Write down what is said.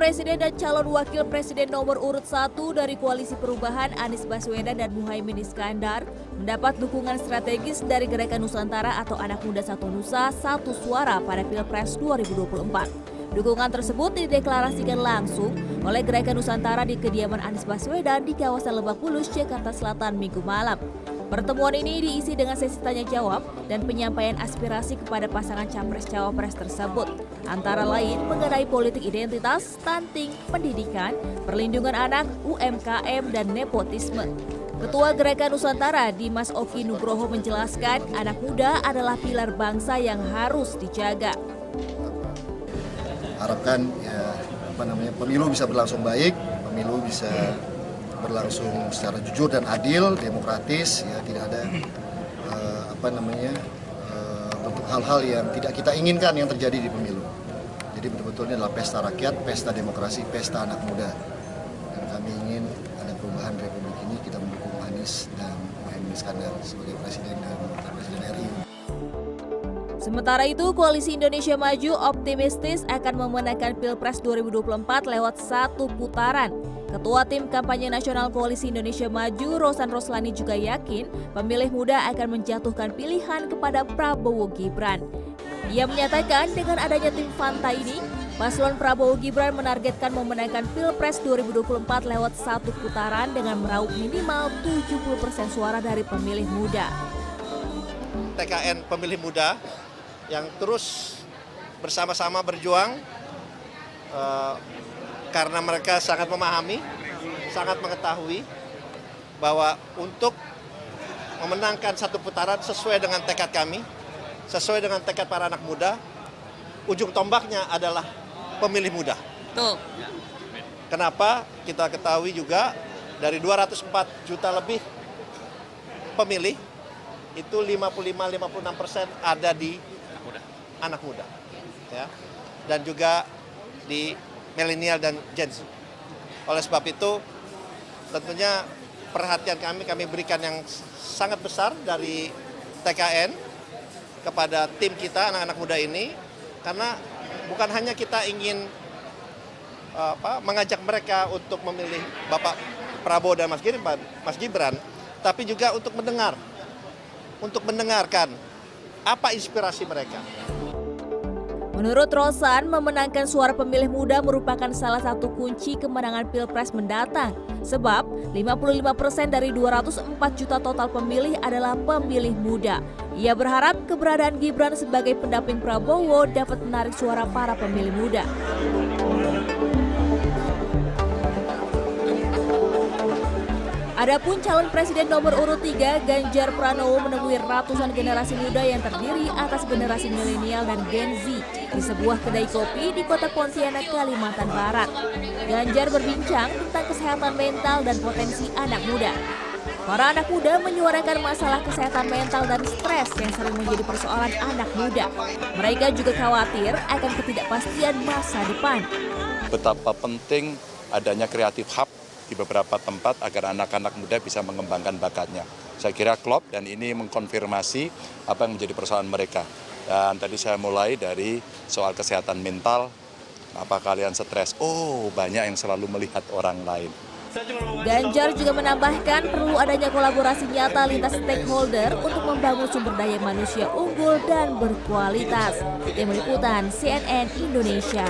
Presiden dan calon wakil presiden nomor urut 1 dari Koalisi Perubahan Anies Baswedan dan Muhaimin Iskandar mendapat dukungan strategis dari Gerakan Nusantara atau Anak Muda Satu Nusa Satu Suara pada Pilpres 2024. Dukungan tersebut dideklarasikan langsung oleh Gerakan Nusantara di kediaman Anies Baswedan di kawasan Lebak Bulus, Jakarta Selatan Minggu malam. Pertemuan ini diisi dengan sesi tanya jawab dan penyampaian aspirasi kepada pasangan capres-cawapres tersebut, antara lain mengenai politik identitas, stunting, pendidikan, perlindungan anak, UMKM, dan nepotisme. Ketua Gerakan Nusantara Dimas Oki Nugroho menjelaskan anak muda adalah pilar bangsa yang harus dijaga. Harapkan pemilu bisa berlangsung baik, pemilu bisa berlangsung secara jujur dan adil, demokratis, ya tidak ada bentuk hal-hal yang tidak kita inginkan yang terjadi di pemilu. Jadi betul-betul ini adalah pesta rakyat, pesta demokrasi, pesta anak muda. Dan kami ingin ada perubahan Republik ini, kita mendukung Anies dan Muhaimin Iskandar sebagai Presiden dan Wakil Presiden RI. Sementara itu, Koalisi Indonesia Maju optimistis akan memenangkan Pilpres 2024 lewat satu putaran. Ketua Tim Kampanye Nasional Koalisi Indonesia Maju, Rosan Roslani juga yakin pemilih muda akan menjatuhkan pilihan kepada Prabowo Gibran. Ia menyatakan dengan adanya tim Fanta ini, paslon Prabowo Gibran menargetkan memenangkan Pilpres 2024 lewat satu putaran dengan meraup minimal 70% suara dari pemilih muda. TKN pemilih muda yang terus bersama-sama berjuang karena mereka sangat memahami, sangat mengetahui bahwa untuk memenangkan satu putaran sesuai dengan tekad kami, sesuai dengan tekad para anak muda, ujung tombaknya adalah pemilih muda. Tuh. Kenapa? Kita ketahui juga dari 204 juta lebih pemilih, itu 55-56% ada di anak muda. Ya. Dan juga di milenial dan Gen Z. Oleh sebab itu, tentunya perhatian kami berikan yang sangat besar dari TKN kepada tim kita, anak-anak muda ini, karena bukan hanya kita ingin mengajak mereka untuk memilih Bapak Prabowo dan Mas Gibran, tapi juga untuk mendengarkan apa inspirasi mereka. Menurut Rosan, memenangkan suara pemilih muda merupakan salah satu kunci kemenangan Pilpres mendatang. Sebab 55% dari 204 juta total pemilih adalah pemilih muda. Ia berharap keberadaan Gibran sebagai pendamping Prabowo dapat menarik suara para pemilih muda. Adapun calon presiden nomor urut 3, Ganjar Pranowo menemui ratusan generasi muda yang terdiri atas generasi milenial dan Gen Z di sebuah kedai kopi di kota Pontianak, Kalimantan Barat. Ganjar berbincang tentang kesehatan mental dan potensi anak muda. Para anak muda menyuarakan masalah kesehatan mental dan stres yang sering menjadi persoalan anak muda. Mereka juga khawatir akan ketidakpastian masa depan. Betapa penting adanya kreatif hub di beberapa tempat agar anak-anak muda bisa mengembangkan bakatnya. Saya kira klop dan ini mengkonfirmasi apa yang menjadi persoalan mereka. Dan tadi saya mulai dari soal kesehatan mental, apa kalian stres? Oh, banyak yang selalu melihat orang lain. Ganjar juga menambahkan perlu adanya kolaborasi nyata lintas stakeholder untuk membangun sumber daya manusia unggul dan berkualitas. Tim Liputan CNN Indonesia.